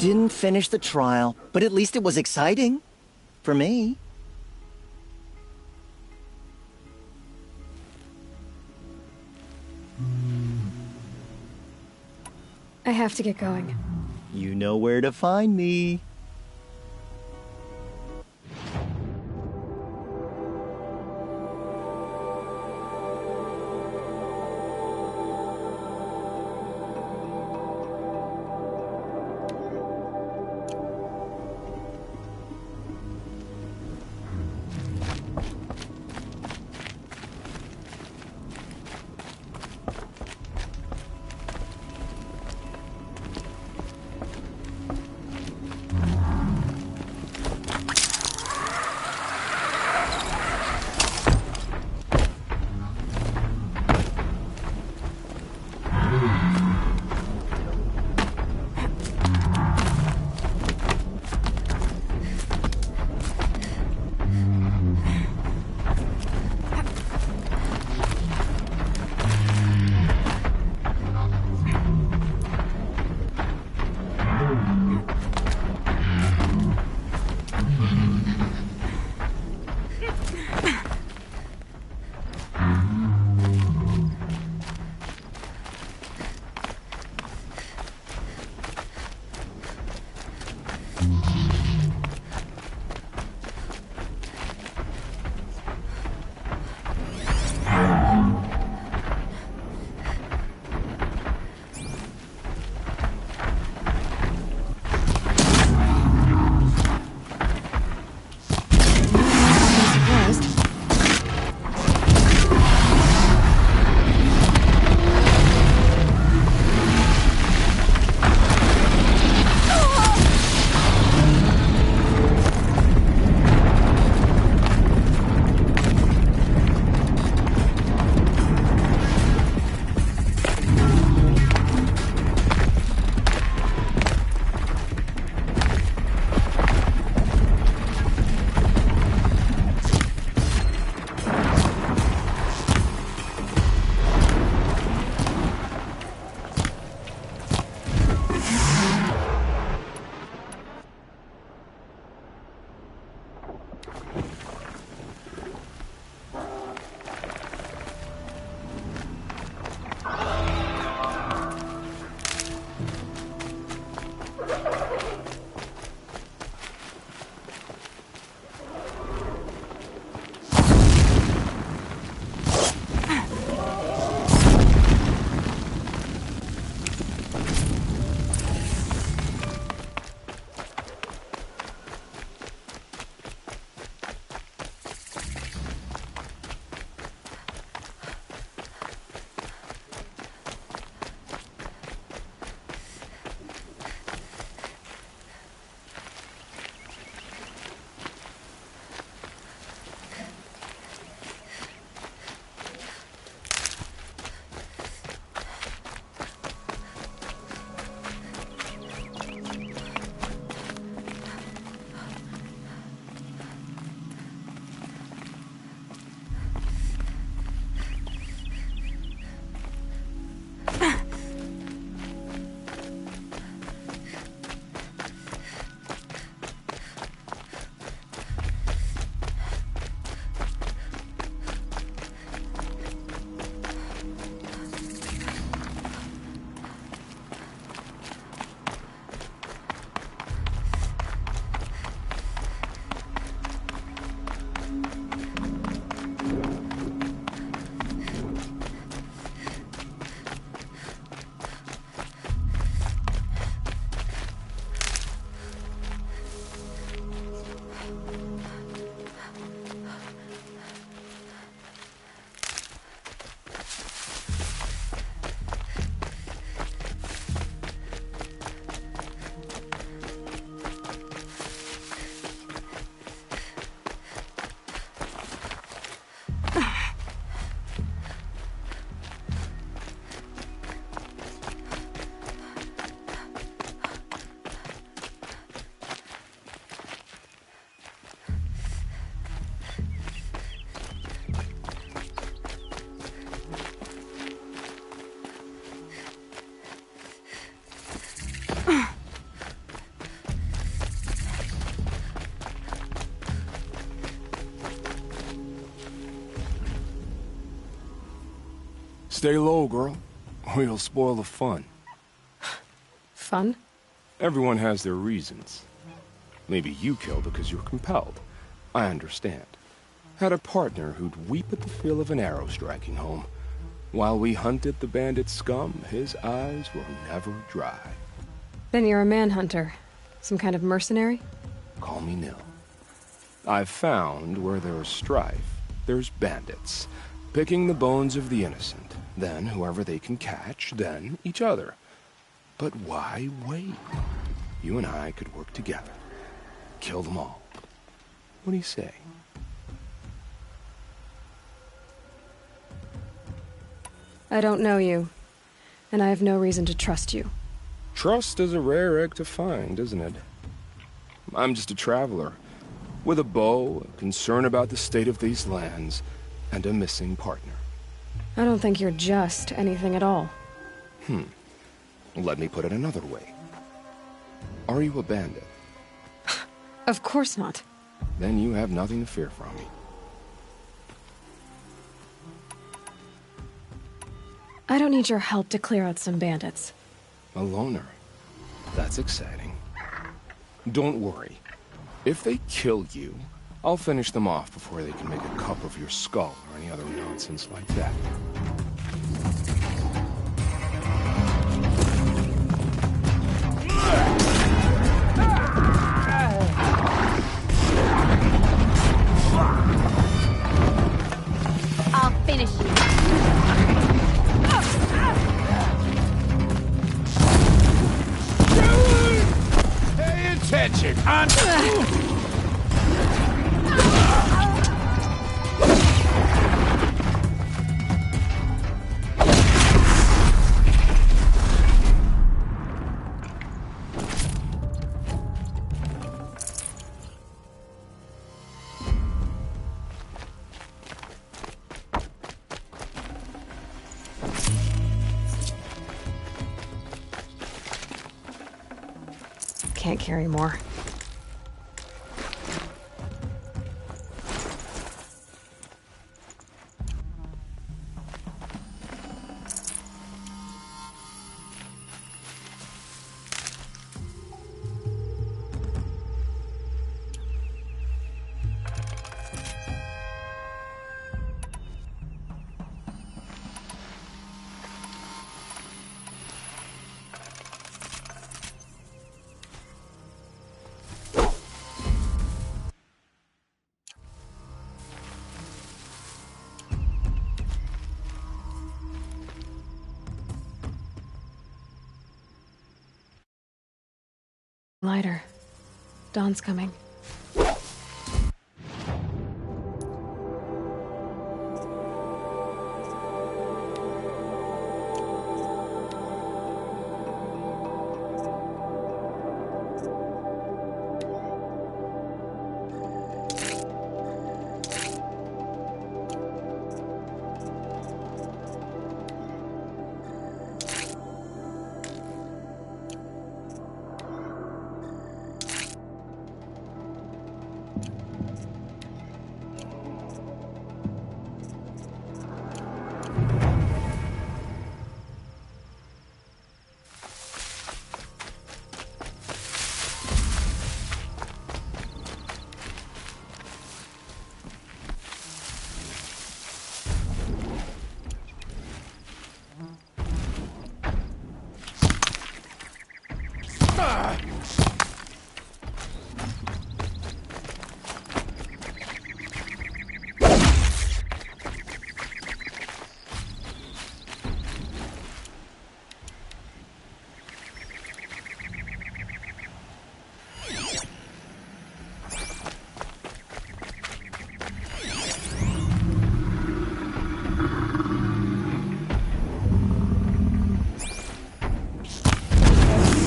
Didn't finish the trial, but at least it was exciting. For me. I have to get going. You know where to find me. Stay low, girl, or you'll spoil the fun. Fun? Everyone has their reasons. Maybe you kill because you're compelled. I understand. Had a partner who'd weep at the feel of an arrow striking home. While we hunted the bandit scum, his eyes were never dry. Then you're a manhunter. Some kind of mercenary? Call me Nil. I've found where there's strife, there's bandits, picking the bones of the innocent, then whoever they can catch, then each other. But why wait? You and I could work together. Kill them all. What do you say? I don't know you, and I have no reason to trust you. Trust is a rare egg to find, isn't it? I'm just a traveler, with a bow, a concern about the state of these lands, and a missing partner. I don't think you're just anything at all. Let me put it another way. Are you a bandit? Of course not. Then you have nothing to fear from me. I don't need your help to clear out some bandits. A loner. That's exciting. Don't worry. If they kill you, I'll finish them off before they can make a cup of your skull or any other nonsense like that. I'll finish you. Pay attention! Can't carry more. Lighter. Dawn's coming.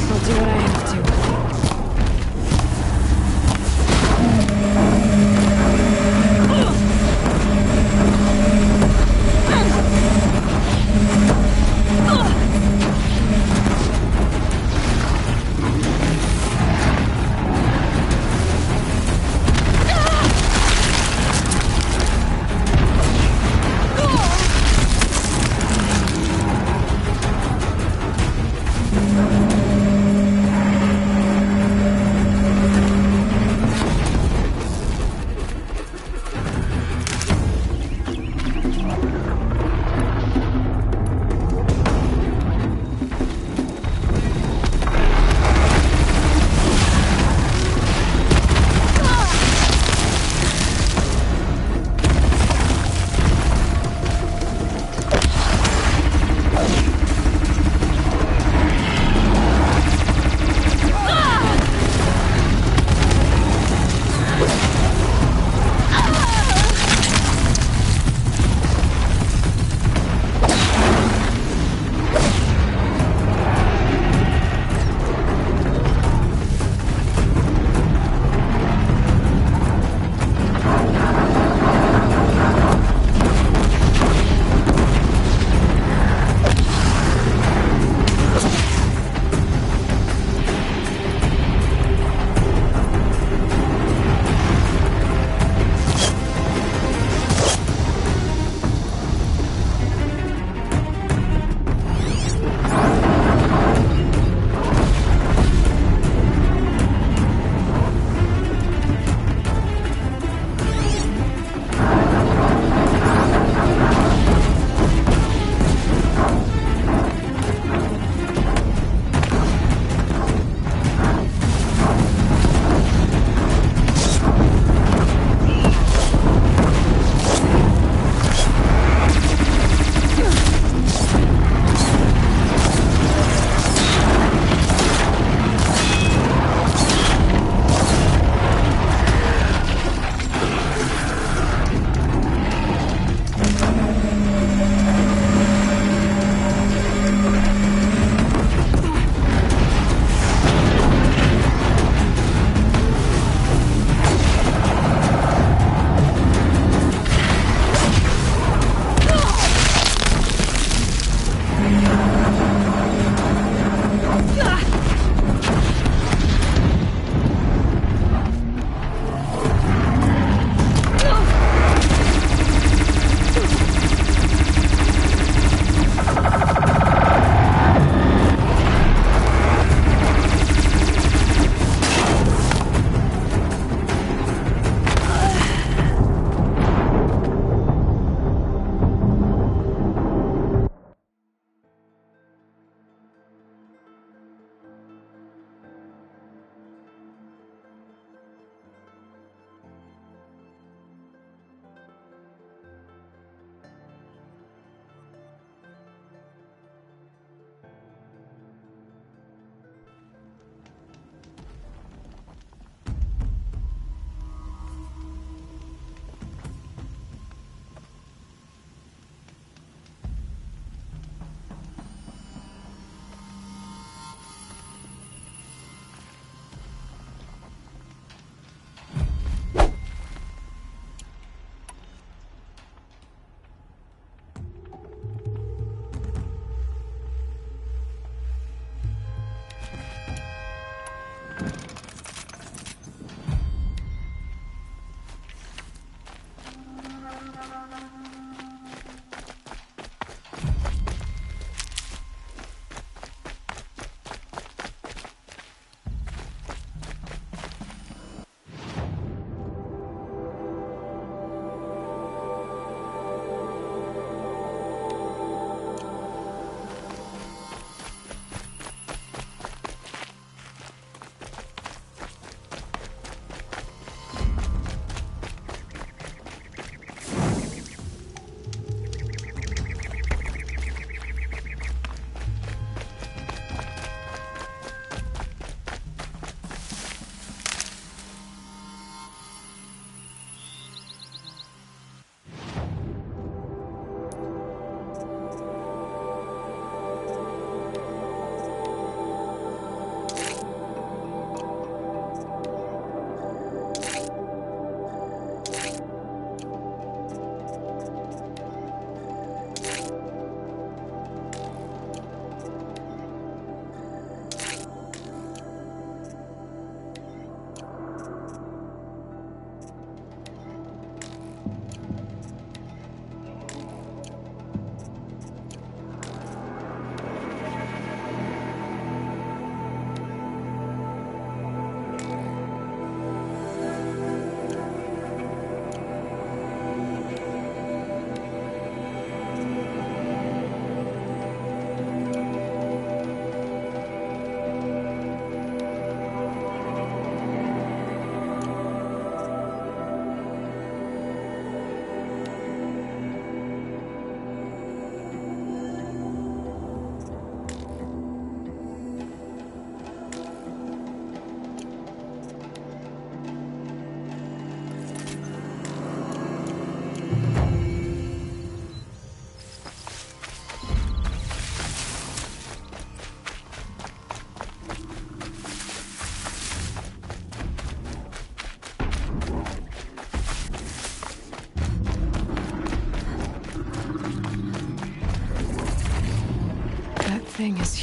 I'll do what I have to.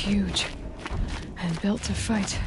huge and built to fight.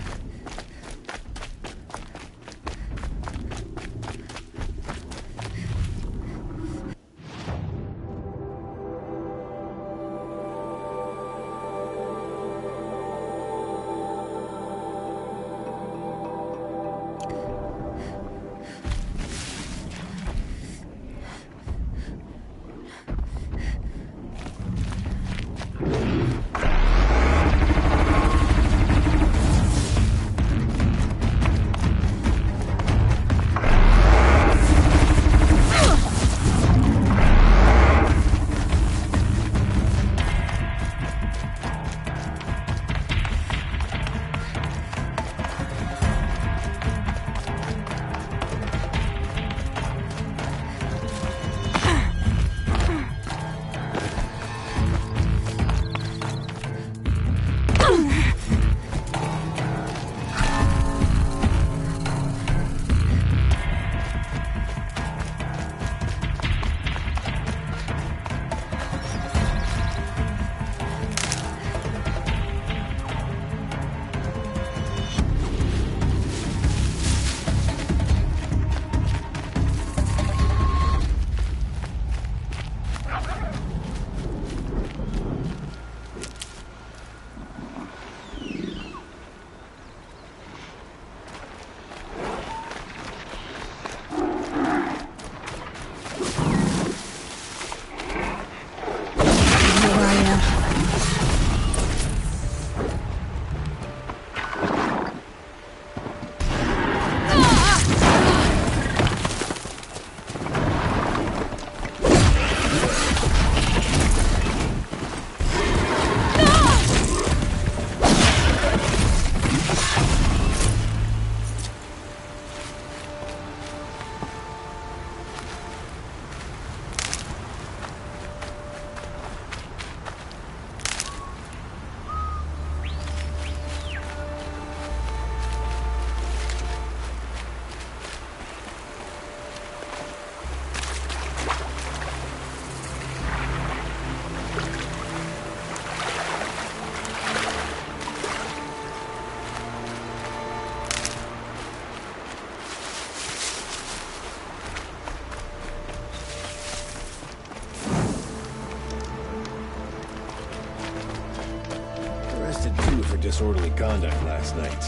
For disorderly conduct last night.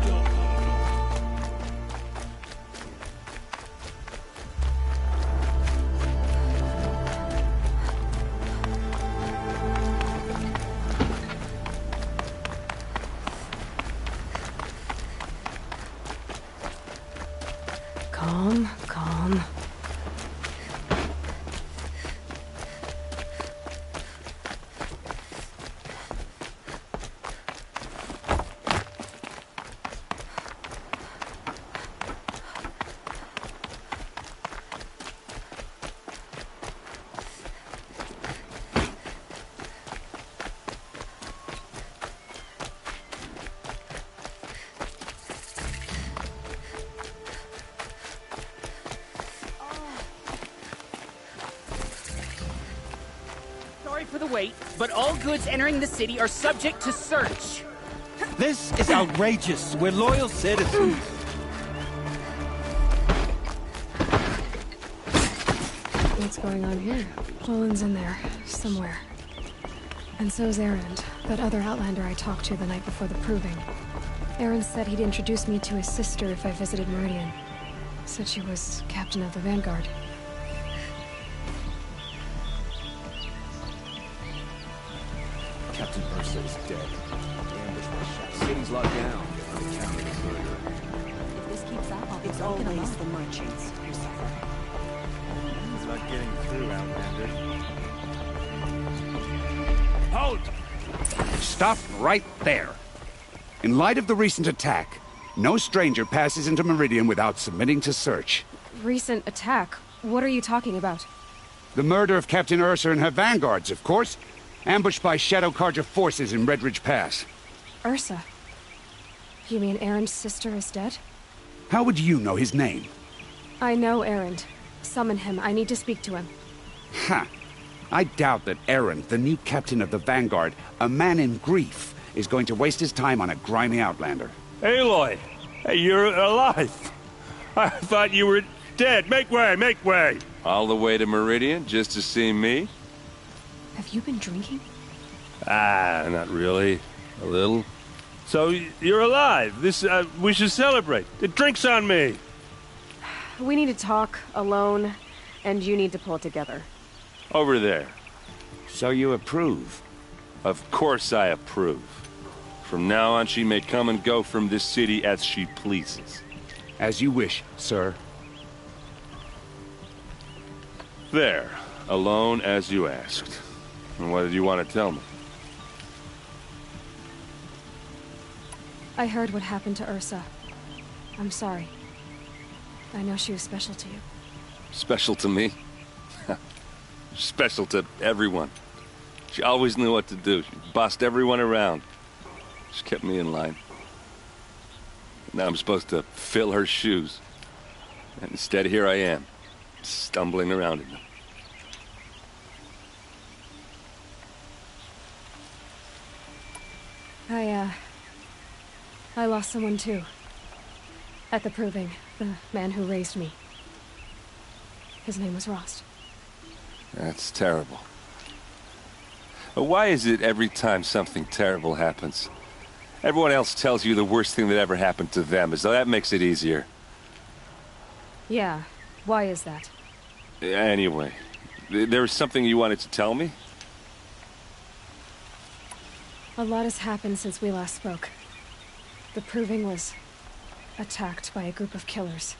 You don't want to know. Calm, calm. For the wait, but all goods entering the city are subject to search. This is outrageous. We're loyal citizens. What's going on here? Poland's in there, somewhere. And so's Erend, that other Outlander I talked to the night before the proving. Erend said he'd introduce me to his sister if I visited Meridian. Said she was captain of the Vanguard. Captain Ursa is dead. The ambush was shot. City's locked down. On account of the murder. If this keeps up, I'll be broken always the merchants who suffer. It's not getting through, Outlander. Halt! Stop right there. In light of the recent attack, no stranger passes into Meridian without submitting to search. Recent attack? What are you talking about? The murder of Captain Ursa and her vanguards, of course. Ambushed by Shadow Carja forces in Redridge Pass. Ursa? You mean Erend's sister is dead? How would you know his name? I know Erend. Summon him. I need to speak to him. Ha! I doubt that Aaron, the new captain of the Vanguard, a man in grief, is going to waste his time on a grimy outlander. Aloy! Hey, you're alive! I thought you were dead. Make way, make way! All the way to Meridian just to see me? Have you been drinking? Ah, not really. A little. So, you're alive. We should celebrate. The drink's on me. We need to talk, alone, and you need to pull it together. Over there. So you approve? Of course I approve. From now on, she may come and go from this city as she pleases. As you wish, sir. There. Alone as you asked. And what did you want to tell me? I heard what happened to Ursa. I'm sorry. I know she was special to you. Special to me? Special to everyone. She always knew what to do. She bossed everyone around. She kept me in line. Now I'm supposed to fill her shoes. And instead, here I am, stumbling around in them. I lost someone too. At the Proving, the man who raised me. His name was Rost. That's terrible. But why is it every time something terrible happens, everyone else tells you the worst thing that ever happened to them, as though that makes it easier? Yeah, why is that? Anyway, there was something you wanted to tell me? A lot has happened since we last spoke. The Proving was attacked by a group of killers.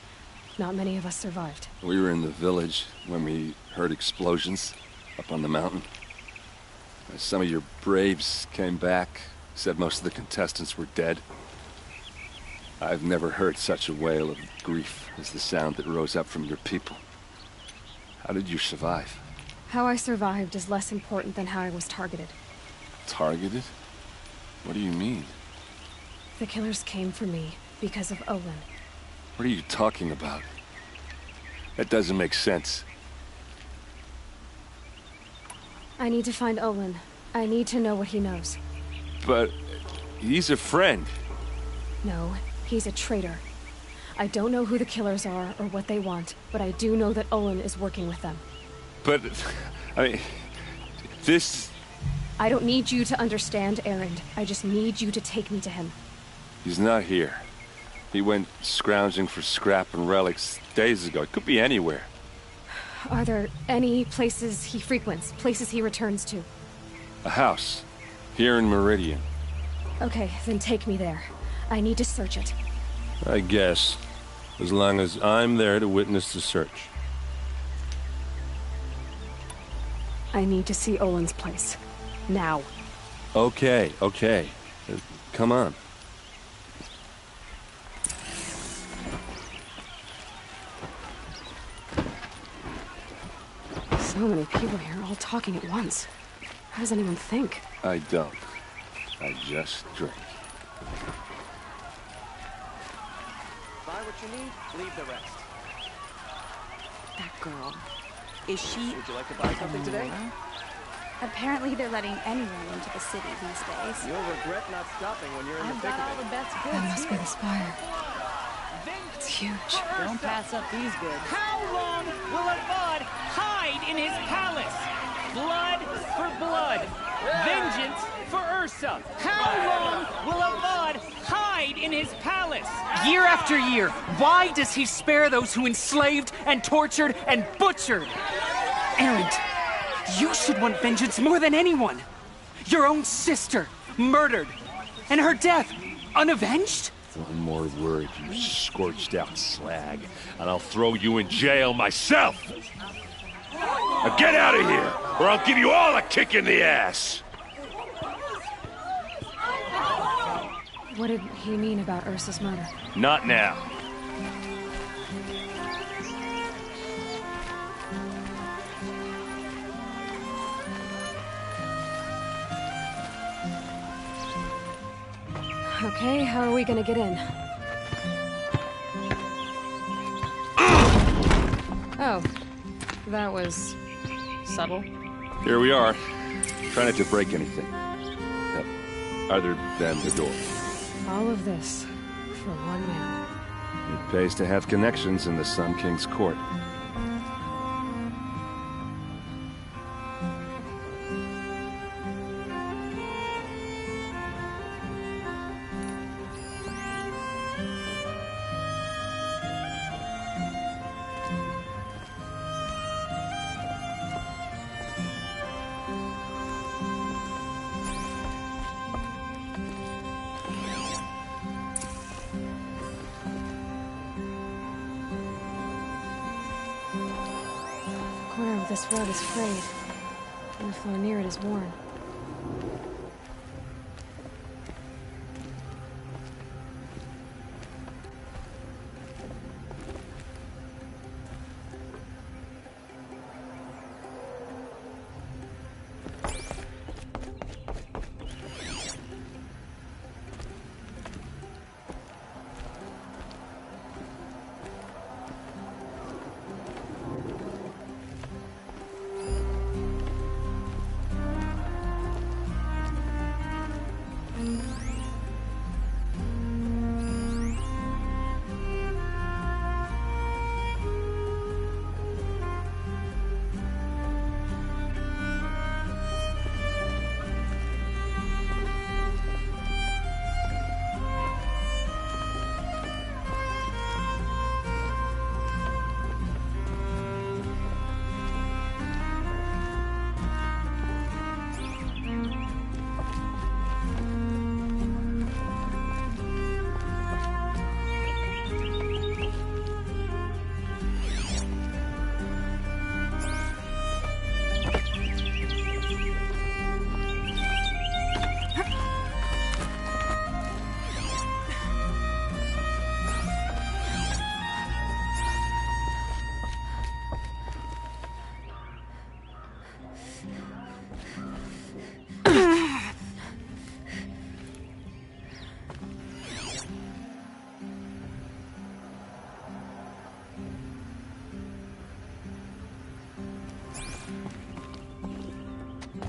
Not many of us survived. We were in the village when we heard explosions up on the mountain. Some of your braves came back, said most of the contestants were dead. I've never heard such a wail of grief as the sound that rose up from your people. How did you survive? How I survived is less important than how I was targeted. Targeted? What do you mean? The killers came for me because of Olin. What are you talking about? That doesn't make sense. I need to find Olin. I need to know what he knows. But he's a friend. No, he's a traitor. I don't know who the killers are or what they want, but I do know that Olin is working with them. But, I mean, this... I don't need you to understand, Erend. I just need you to take me to him. He's not here. He went scrounging for scrap and relics days ago. It could be anywhere. Are there any places he frequents, places he returns to? A house. Here in Meridian. Okay, then take me there. I need to search it. I guess. As long as I'm there to witness the search. I need to see Olin's place. Now. Okay. Come on. So many people here, all talking at once. How does anyone think? I don't. I just drink. Buy what you need, leave the rest. That girl. Is she... Would you like to buy something today? Apparently they're letting anyone into the city these days. You'll regret not stopping when you're in the thick of it. That must be the spire. It's huge. Don't pass up these goods. How long will a bud hide in his palace? Blood for blood. Vengeance for Ursa. How long will a bud hide in his palace? Year after year, why does he spare those who enslaved and tortured and butchered? Erend, you should want vengeance more than anyone. Your own sister, murdered. And her death, unavenged? One more word, you scorched out slag, and I'll throw you in jail myself! Now get out of here, or I'll give you all a kick in the ass! What did he mean about Ursa's murder? Not now. Okay, how are we gonna get in? Oh, that was subtle. Here we are. Try not to break anything. Other than the door. All of this for one man. It pays to have connections in the Sun King's court. The corner of this road is frayed, and the floor near it is worn.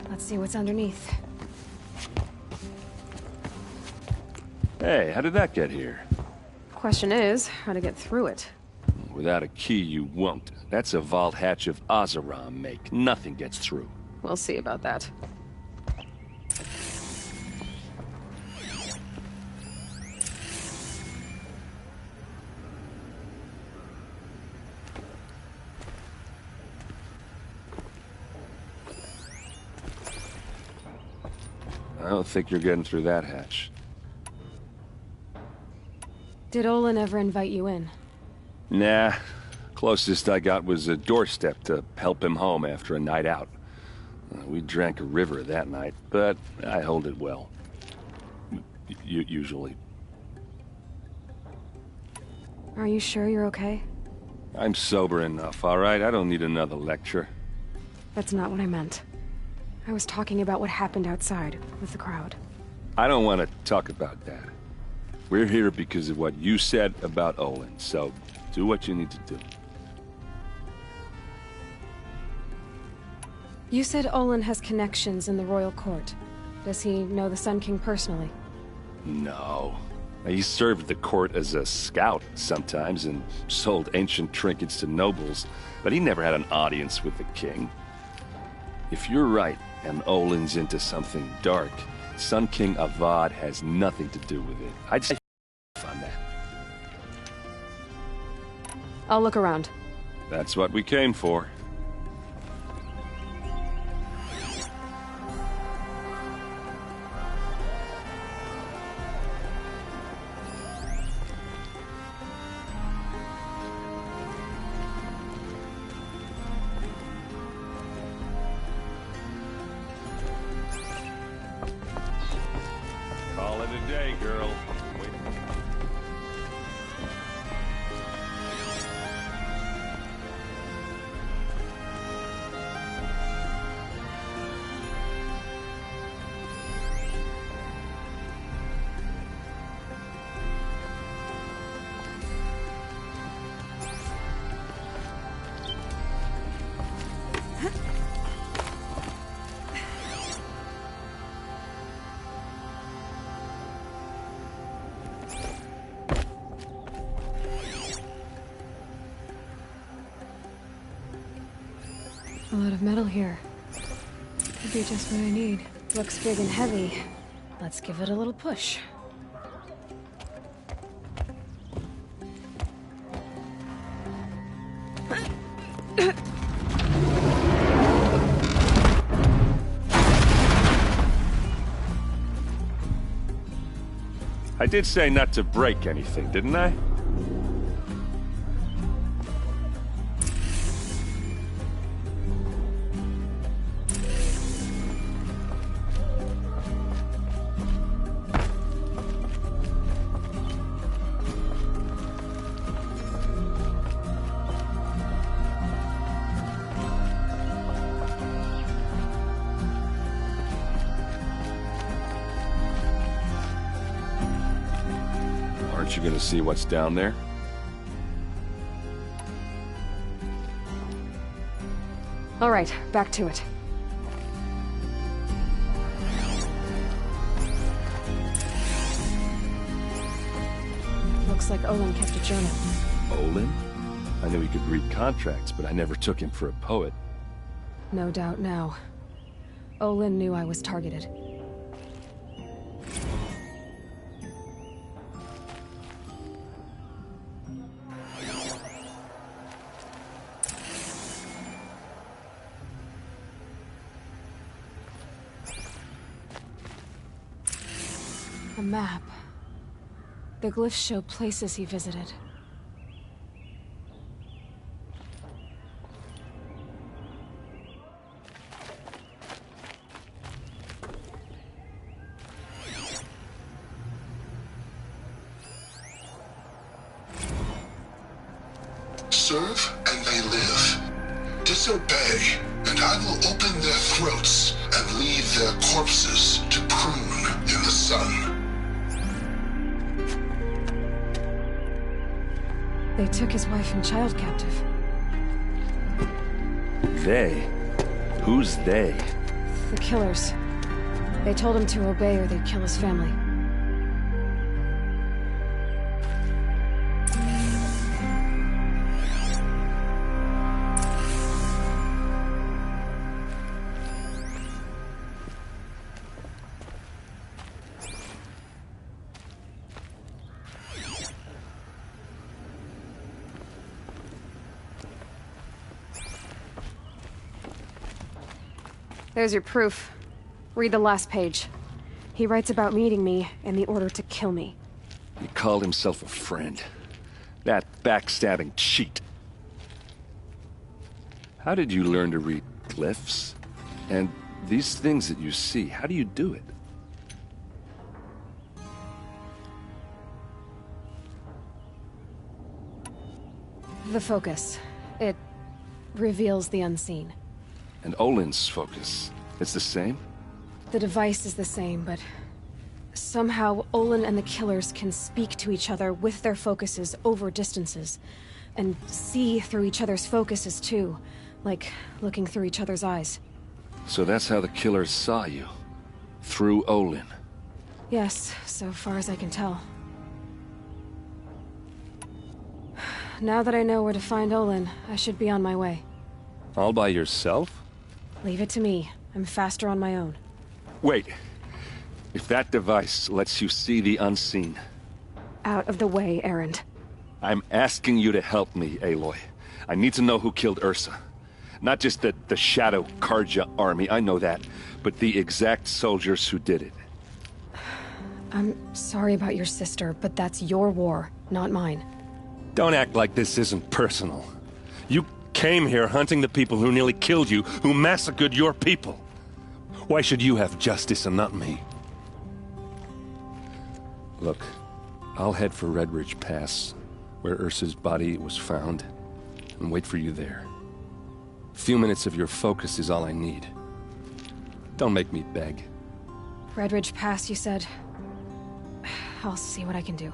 Let's see what's underneath. Hey, how did that get here? Question is, how to get through it. Without a key, you won't. That's a vault hatch of Oseram make. Nothing gets through. We'll see about that. I don't think you're getting through that hatch. Did Olin ever invite you in? Nah. Closest I got was a doorstep to help him home after a night out. We drank a river that night, but I hold it well. Usually. Are you sure you're okay? I'm sober enough, all right? I don't need another lecture. That's not what I meant. I was talking about what happened outside with the crowd. I don't want to talk about that. We're here because of what you said about Olin, so do what you need to do. You said Olin has connections in the royal court. Does he know the Sun King personally? No. He served the court as a scout sometimes and sold ancient trinkets to nobles, but he never had an audience with the king. If you're right, and Olin's into something dark, Sun King Avad has nothing to do with it. I'd say on that. I'll look around. That's what we came for. Call it a day, girl. Wait. A lot of metal here. Could be just what I need. Looks big and heavy. Let's give it a little push. I did say not to break anything, didn't I? Aren't you gonna see what's down there? All right, back to it. Looks like Olin kept a journal. Olin? I knew he could read contracts, but I never took him for a poet. No doubt now. Olin knew I was targeted. A map. The glyphs show places he visited. Serve and they live. Disobey, and I will open their throats and leave their corpses to prune in the sun. They took his wife and child captive. They? Who's they? The killers. They told him to obey or they'd kill his family. There's your proof. Read the last page. He writes about meeting me and the order to kill me. He called himself a friend. That backstabbing cheat. How did you learn to read glyphs? And these things that you see, how do you do it? The focus. It reveals the unseen. And Olin's focus, it's the same? The device is the same, but somehow Olin and the killers can speak to each other with their focuses over distances, and see through each other's focuses too, like looking through each other's eyes. So that's how the killers saw you? Through Olin? Yes, so far as I can tell. Now that I know where to find Olin, I should be on my way. All by yourself? Leave it to me. I'm faster on my own. Wait. If that device lets you see the unseen... Out of the way, Erend. I'm asking you to help me, Aloy. I need to know who killed Ursa. Not just the Shadow Karja army, I know that, but the exact soldiers who did it. I'm sorry about your sister, but that's your war, not mine. Don't act like this isn't personal. You came here hunting the people who nearly killed you, who massacred your people. Why should you have justice and not me? Look, I'll head for Red Ridge Pass, where Ursa's body was found, and wait for you there. A few minutes of your focus is all I need. Don't make me beg. Red Ridge Pass, you said? I'll see what I can do.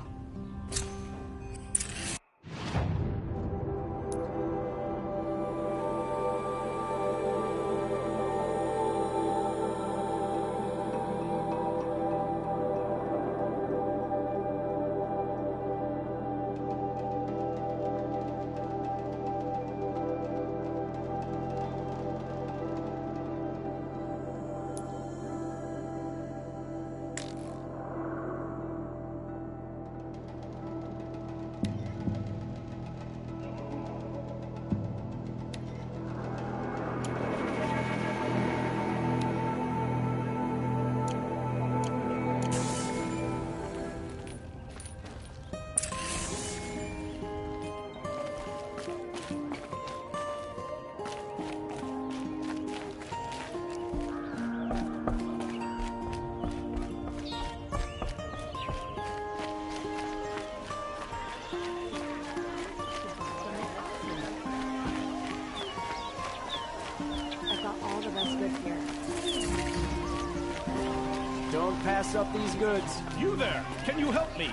pass up these goods. You there! Can you help me?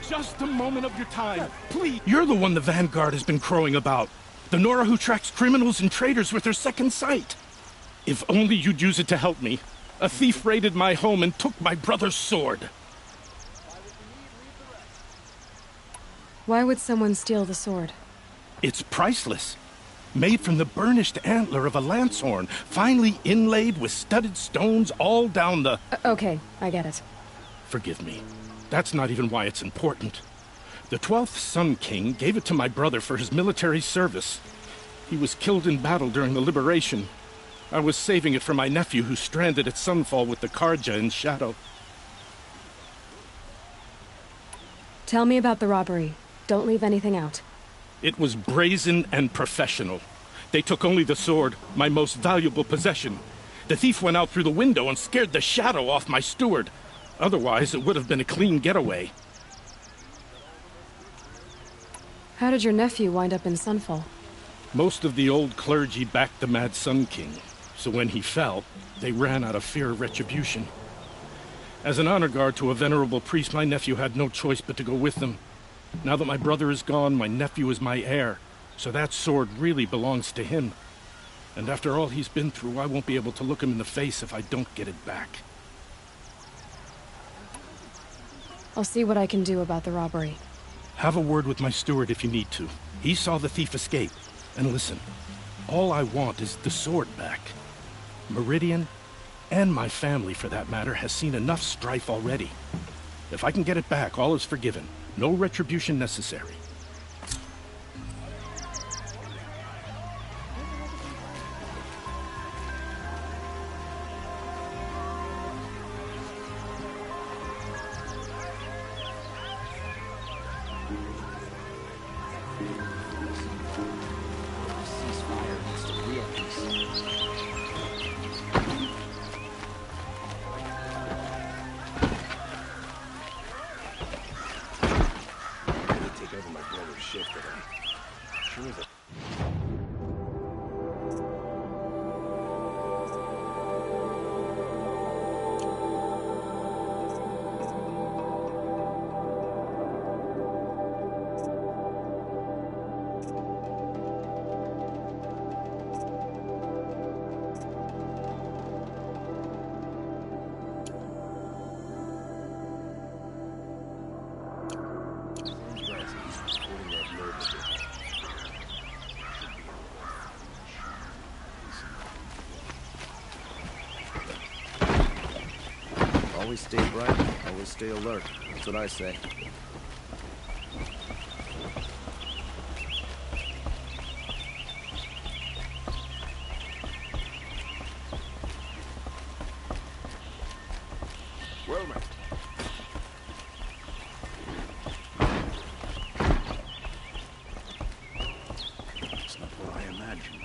Just a moment of your time, please. You're the one the Vanguard has been crowing about. The Nora who tracks criminals and traitors with her second sight. If only you'd use it to help me. A thief raided my home and took my brother's sword. Why would someone steal the sword? It's priceless. Made from the burnished antler of a lancehorn, finely inlaid with studded stones all down the... Okay, I get it. Forgive me. That's not even why it's important. The 12th Sun King gave it to my brother for his military service. He was killed in battle during the Liberation. I was saving it for my nephew who's stranded at Sunfall with the Karja in Shadow. Tell me about the robbery. Don't leave anything out. It was brazen and professional. They took only the sword, my most valuable possession. The thief went out through the window and scared the shadow off my steward. Otherwise, it would have been a clean getaway. How did your nephew wind up in Sunfall? Most of the old clergy backed the Mad Sun King, so when he fell, they ran out of fear of retribution. As an honor guard to a venerable priest, my nephew had no choice but to go with them. Now that my brother is gone, my nephew is my heir, so that sword really belongs to him. And after all he's been through, I won't be able to look him in the face if I don't get it back. I'll see what I can do about the robbery. Have a word with my steward if you need to. He saw the thief escape. And listen, all I want is the sword back. Meridian, and my family for that matter, has seen enough strife already. If I can get it back, all is forgiven. No retribution necessary. Always stay bright, always stay alert. That's what I say. Well met. It's not what I imagined.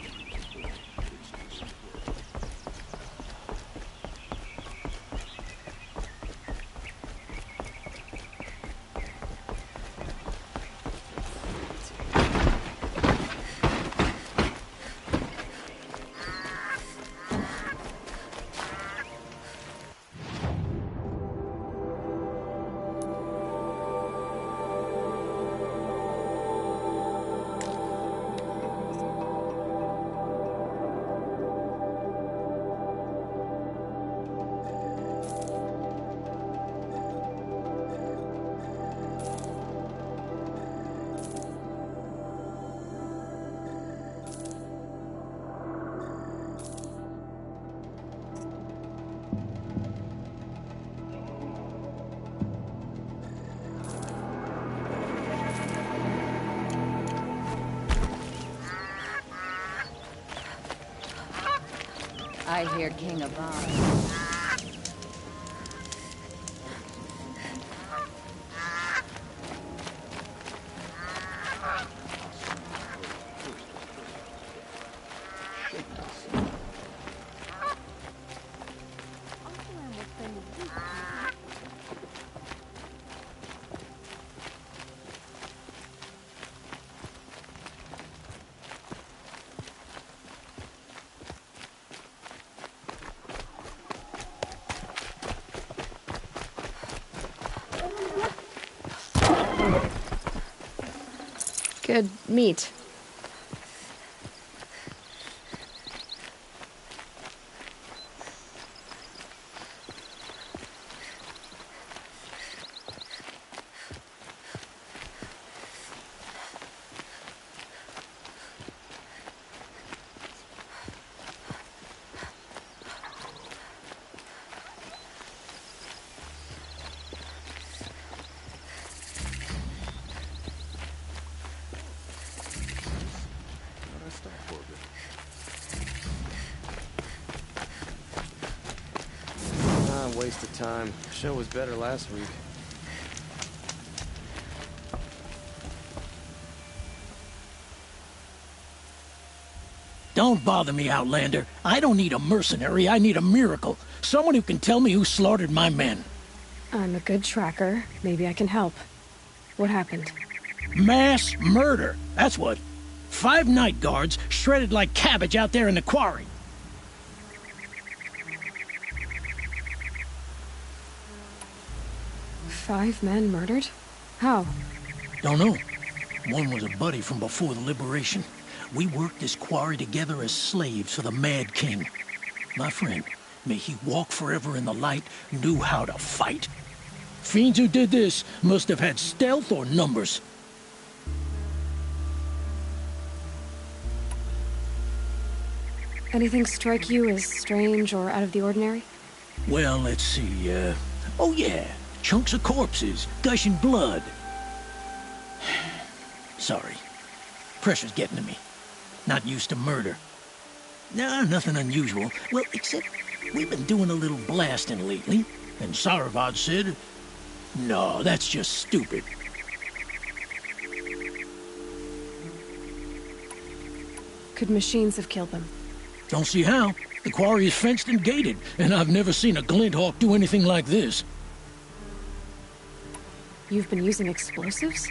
I hear King Avad. Good meat. Waste of time. Show was better last week. Don't bother me, Outlander. I don't need a mercenary, I need a miracle. Someone who can tell me who slaughtered my men. I'm a good tracker. Maybe I can help. What happened? Mass murder. That's what. 5 night guards shredded like cabbage out there in the quarry. Five men murdered? How? Don't know. One was a buddy from before the liberation. We worked this quarry together as slaves for the Mad King. My friend, may he walk forever in the light, knew how to fight. Fiends who did this must have had stealth or numbers. Anything strike you as strange or out of the ordinary? Well, let's see, oh yeah, chunks of corpses, gushing blood. Sorry. Pressure's getting to me. Not used to murder. Nah, nothing unusual. Well, except we've been doing a little blasting lately, and Saravad said, no, that's just stupid. Could machines have killed them? Don't see how. The quarry is fenced and gated, and I've never seen a glint hawk do anything like this. You've been using explosives?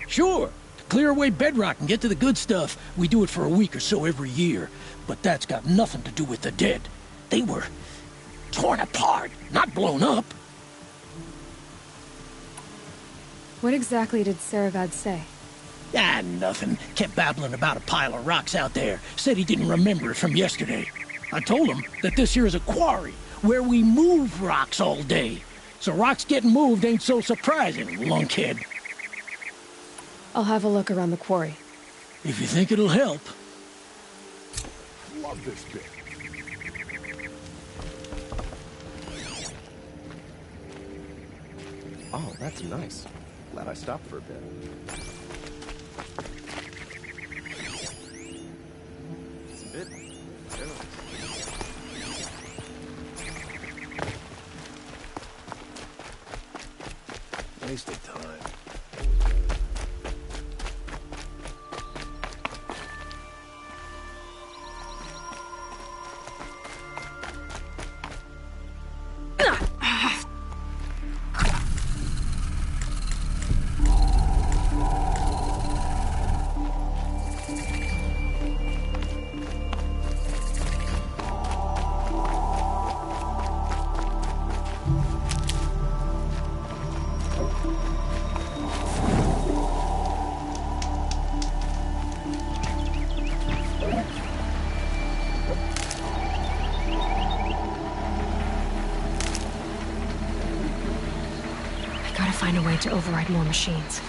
Sure. To clear away bedrock and get to the good stuff. We do it for a week or so every year. But that's got nothing to do with the dead. They were torn apart, not blown up. What exactly did Saravad say? Ah, nothing. Kept babbling about a pile of rocks out there. Said he didn't remember it from yesterday. I told him that this here is a quarry, where we move rocks all day. So rocks getting moved ain't so surprising, lunkhead. I'll have a look around the quarry. If you think it'll help. Love this bit. Oh, that's nice. Glad I stopped for a bit. It's a bit generous. Wasted time. Gotta find a way to override more machines.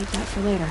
Keep that for later.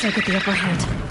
Still get the upper hand.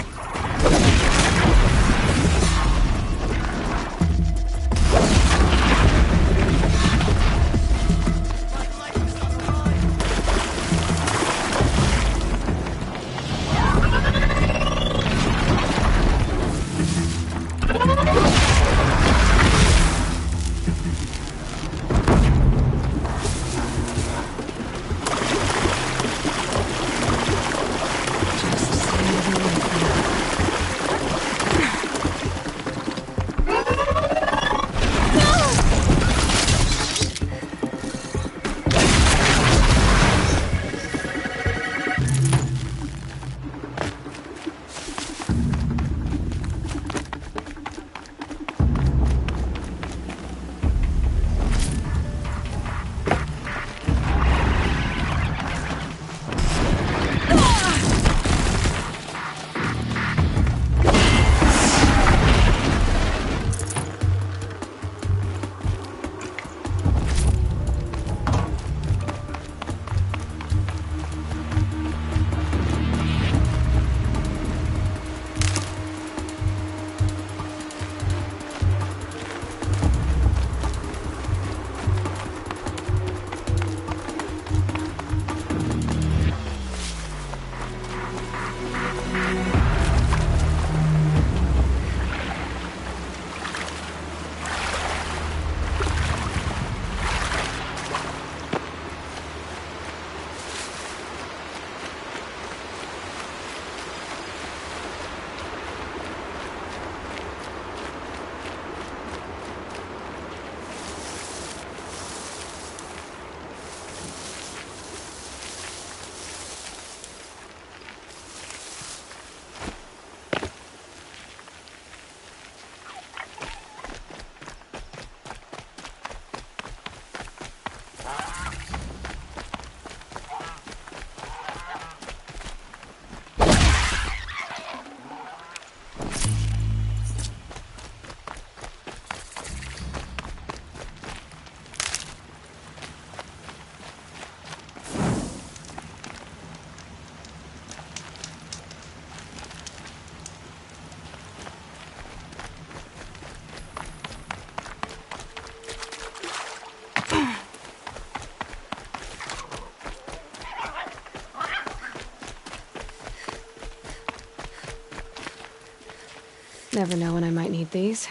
Never know when I might need these.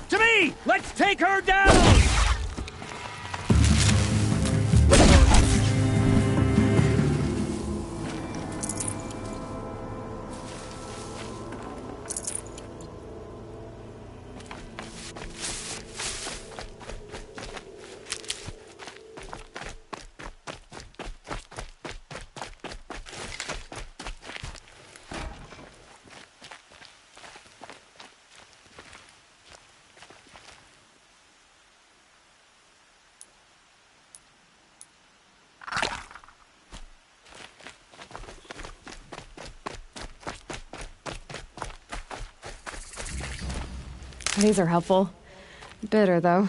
To me! Let's take her down! These are helpful. Bitter, though.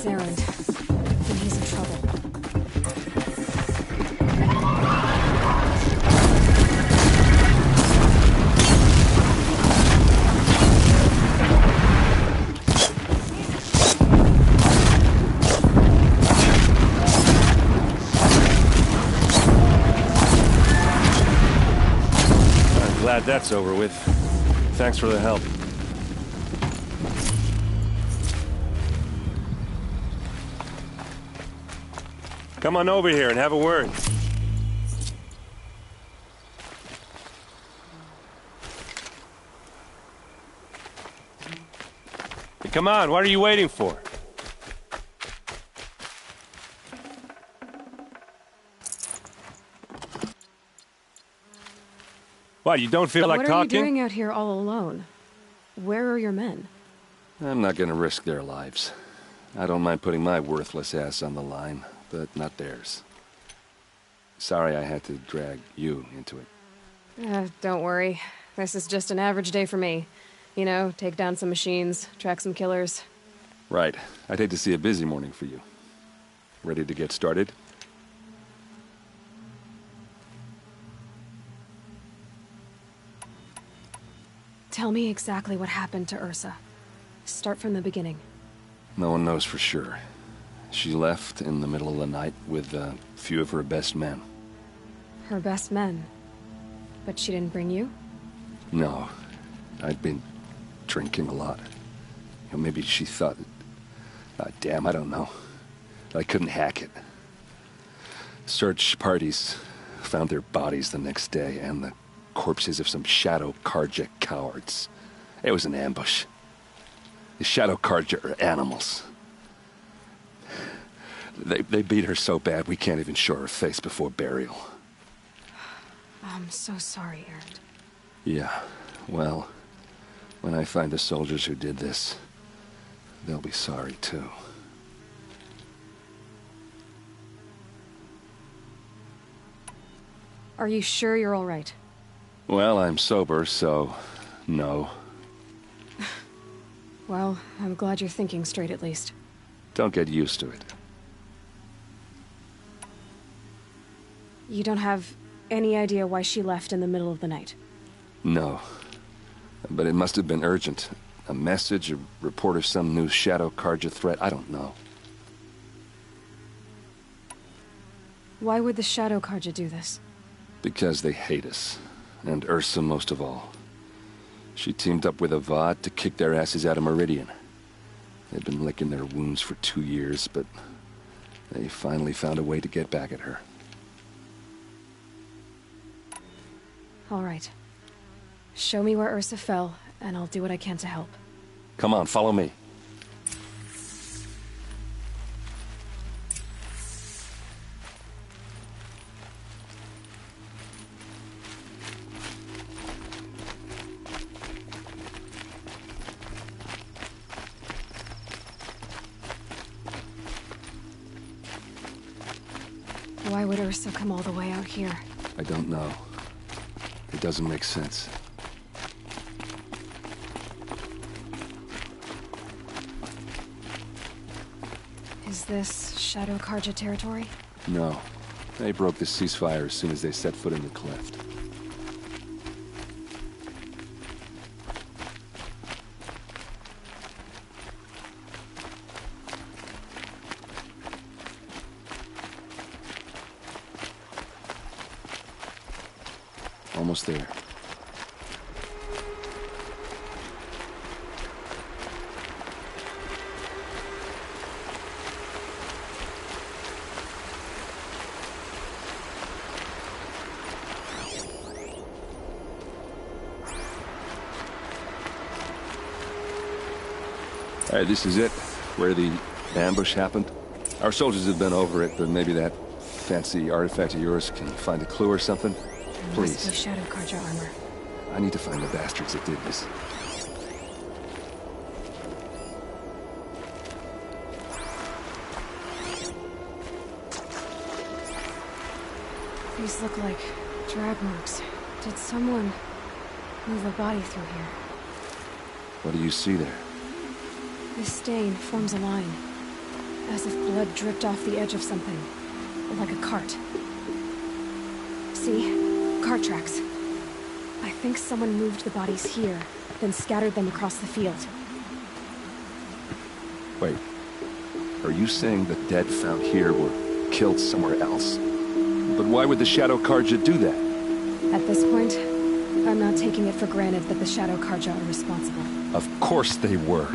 It's Erend. And he's in trouble. Glad that's over with. Thanks for the help. Come on over here and have a word. Hey, come on, what are you waiting for? What, you don't feel like talking? What are you doing out here all alone? Where are your men? I'm not gonna risk their lives. I don't mind putting my worthless ass on the line, but not theirs. Sorry I had to drag you into it. Don't worry. This is just an average day for me. You know, take down some machines, track some killers. Right. I'd hate to see a busy morning for you. Ready to get started? Tell me exactly what happened to Ursa. Start from the beginning. No one knows for sure. She left in the middle of the night with a few of her best men. Her best men? But she didn't bring you? No. I'd been drinking a lot. Maybe she thought... damn, I don't know. I couldn't hack it. Search parties found their bodies the next day, and the corpses of some Shadow Karja cowards. It was an ambush. The Shadow Karja are animals. They beat her so bad we can't even show her face before burial. I'm so sorry, Erend. Yeah, well, when I find the soldiers who did this, they'll be sorry too. Are you sure you're all right? Well, I'm sober, so no. Well, I'm glad you're thinking straight at least. Don't get used to it. You don't have any idea why she left in the middle of the night? No. But it must have been urgent. A message, a report of some new Shadow Karja threat, I don't know. Why would the Shadow Karja do this? Because they hate us. And Ursa most of all. She teamed up with Avad to kick their asses out of Meridian. They've been licking their wounds for 2 years, but they finally found a way to get back at her. All right. Show me where Ursa fell, and I'll do what I can to help. Come on, follow me. Why would Ursa come all the way out here? I don't know. It doesn't make sense. Is this Shadow Karja territory? No. They broke the ceasefire as soon as they set foot in the cleft. Almost there. All right, this is it, where the ambush happened. Our soldiers have been over it, but maybe that fancy artifact of yours can find a clue or something. Please. Must be Shadow Karja armor. I need to find the bastards that did this. These look like drag marks. Did someone move a body through here? What do you see there? This stain forms a line. As if blood dripped off the edge of something. Like a cart. See? Cart tracks. I think someone moved the bodies here, then scattered them across the field. Wait. Are you saying the dead found here were killed somewhere else? But why would the Shadow Karja do that? At this point, I'm not taking it for granted that the Shadow Karja are responsible. Of course they were.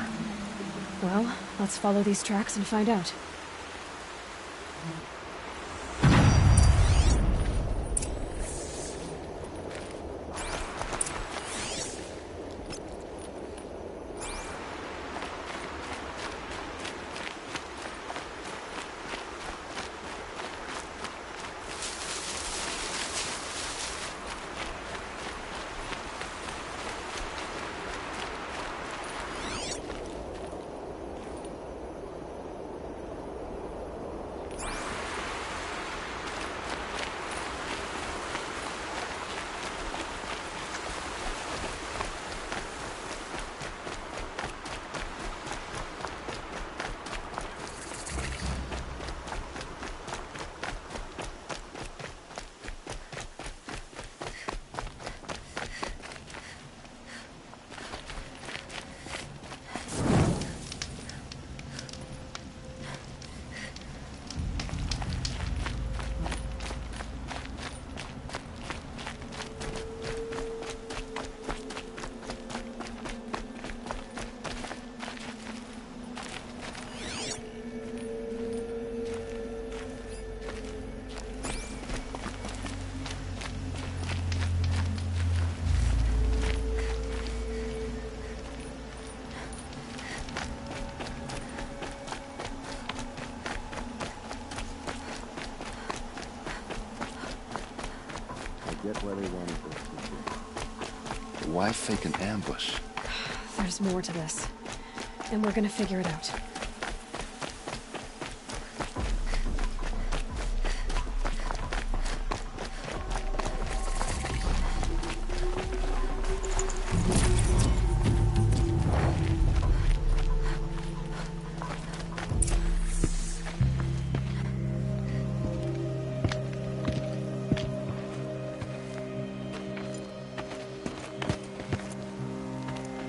Well, let's follow these tracks and find out. Where they wanted to. Why fake an ambush? There's more to this. And we're gonna figure it out.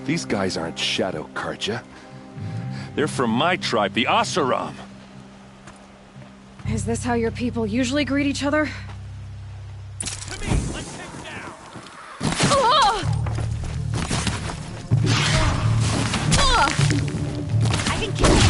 These guys aren't Shadow Karja. They're from my tribe, the Oseram. Is this how your people usually greet each other? I can kill you.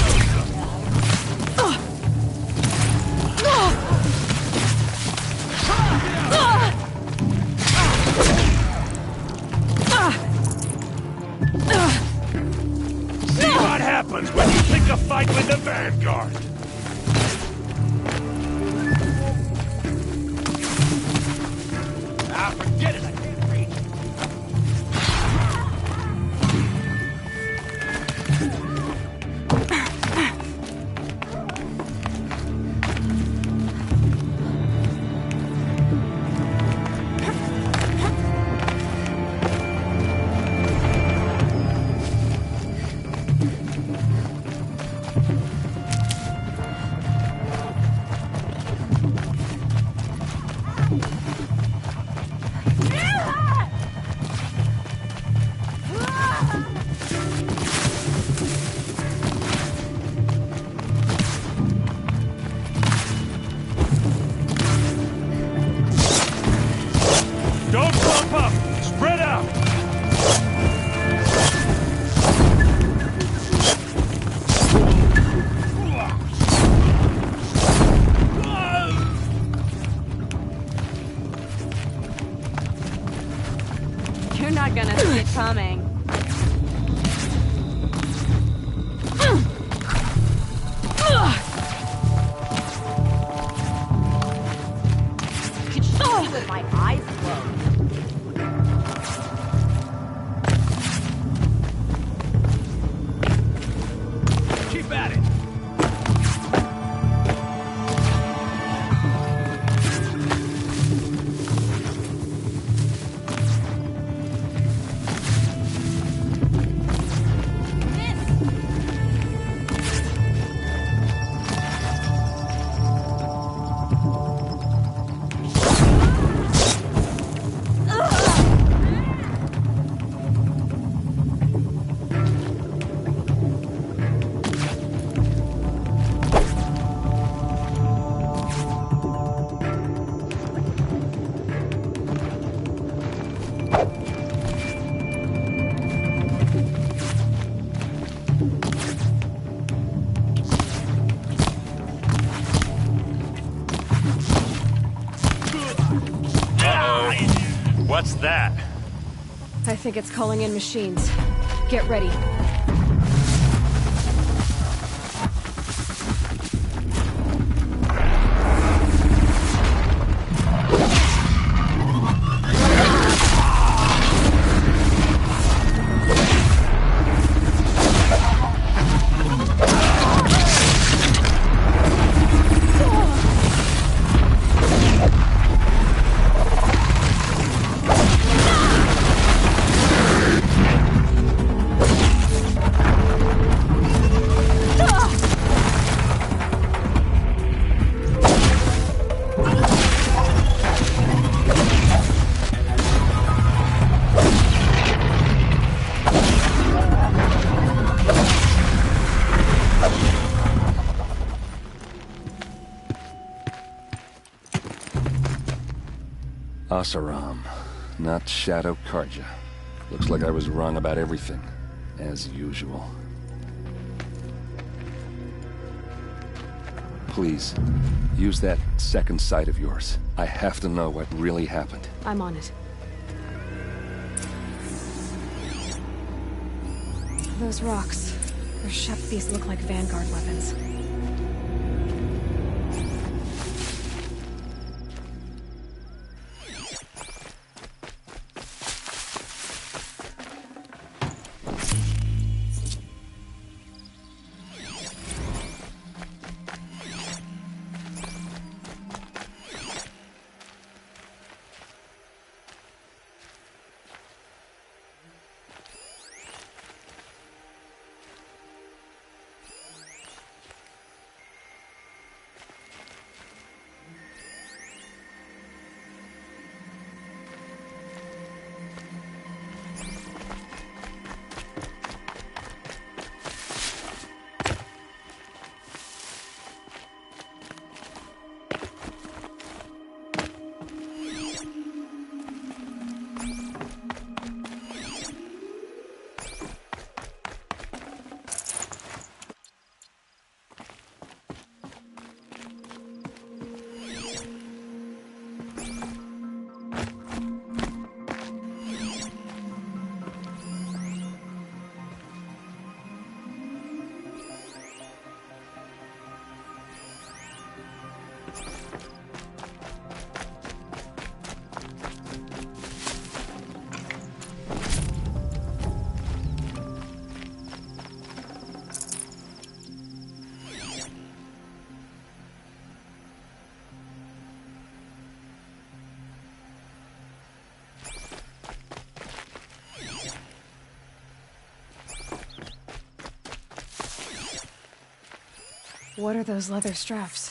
When you pick a fight with the Vanguard! Ah, forget it, I can't read. You're not gonna see it coming. Could shoot me with my eyes closed. Keep at it! What's that? I think it's calling in machines. Get ready. Asaram, not Shadow Karja. Looks like I was wrong about everything, as usual. Please, use that second sight of yours. I have to know what really happened. I'm on it. Those rocks. Their Shepthys look like Vanguard weapons. What are those leather straps?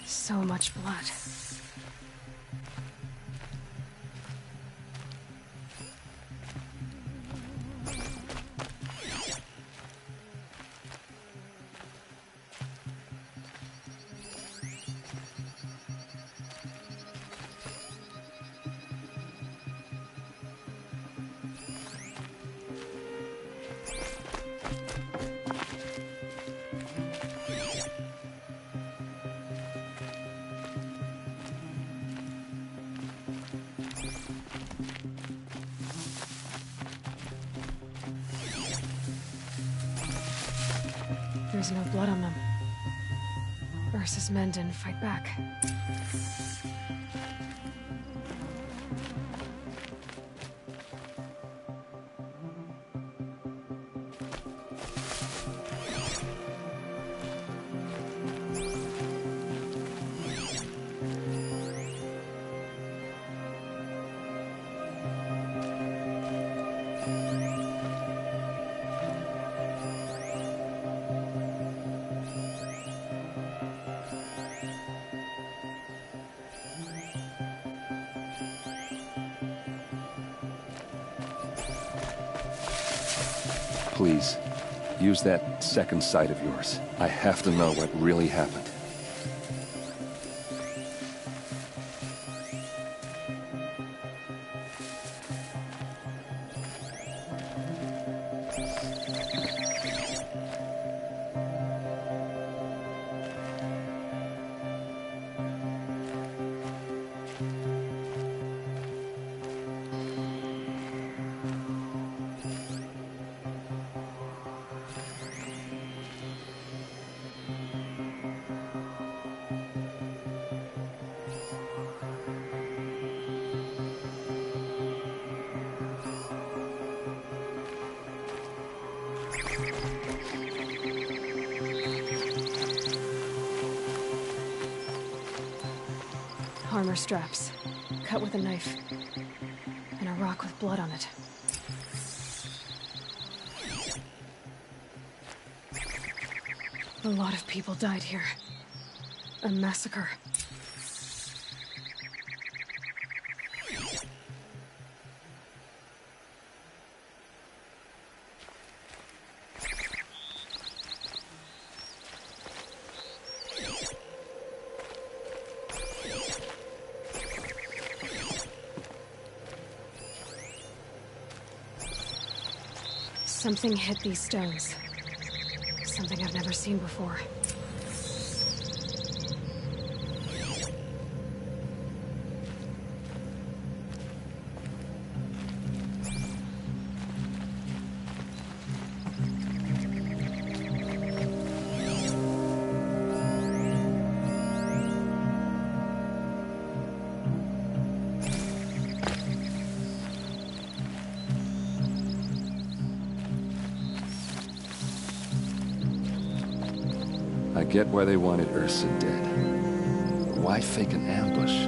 So much blood. There's no blood on them. Ursa's men didn't fight back. Please, use that second sight of yours. I have to know what really happened. Armor straps, cut with a knife, and a rock with blood on it. A lot of people died here. A massacre. Something hit these stones. Something I've never seen before. I get why they wanted Ursa dead. But why fake an ambush?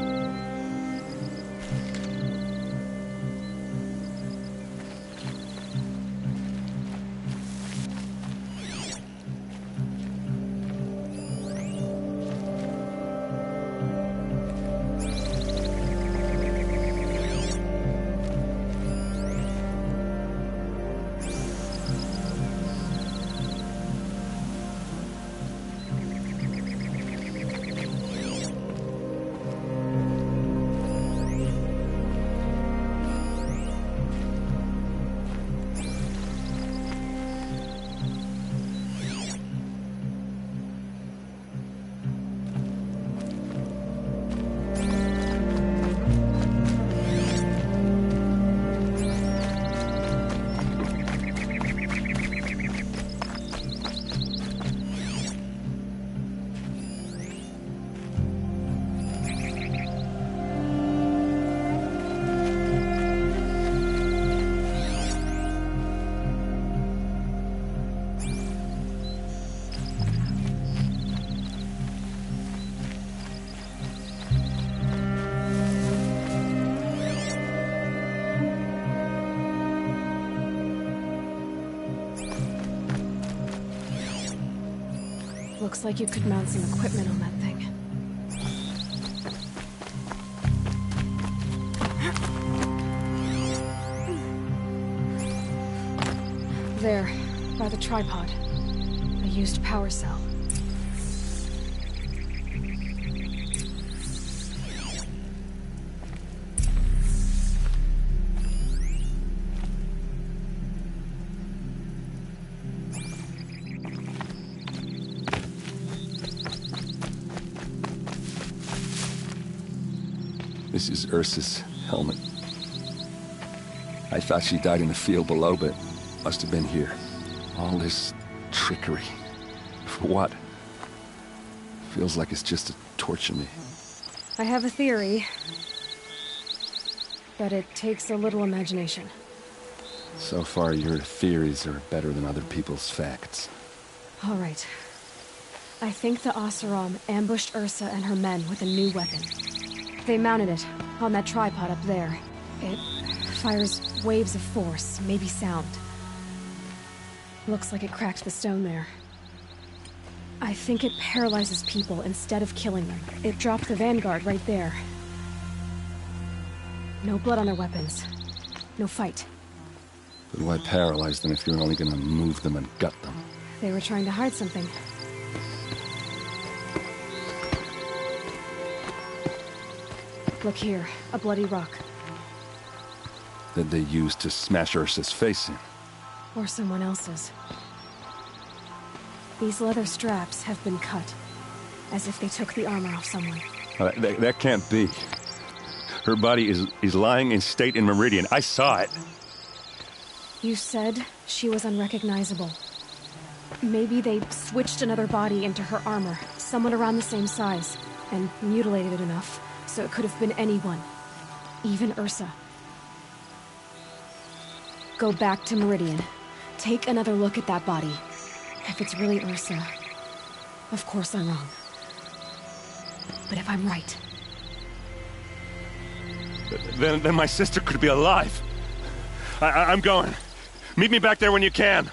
Looks like you could mount some equipment on that thing. There, by the tripod. A used power cell. This is Ursa's helmet. I thought she died in the field below, but must have been here. All this trickery. For what? Feels like it's just to torture me. I have a theory, but it takes a little imagination. So far, your theories are better than other people's facts. All right. I think the Oseram ambushed Ursa and her men with a new weapon. They mounted it on that tripod up there. It fires waves of force, maybe sound. Looks like it cracked the stone there. I think it paralyzes people instead of killing them. It dropped the vanguard right there. No blood on their weapons. No fight. But why paralyze them if you're only gonna move them and gut them? They were trying to hide something. Look here, a bloody rock. That they used to smash Ursa's face in. Or someone else's. These leather straps have been cut, as if they took the armor off someone. That can't be. Her body is lying in state in Meridian. I saw it. You said she was unrecognizable. Maybe they switched another body into her armor, someone around the same size, and mutilated it enough, so it could have been anyone. Even Ursa. Go back to Meridian. Take another look at that body. If it's really Ursa, of course I'm wrong. But if I'm right... Then my sister could be alive. I'm going. Meet me back there when you can.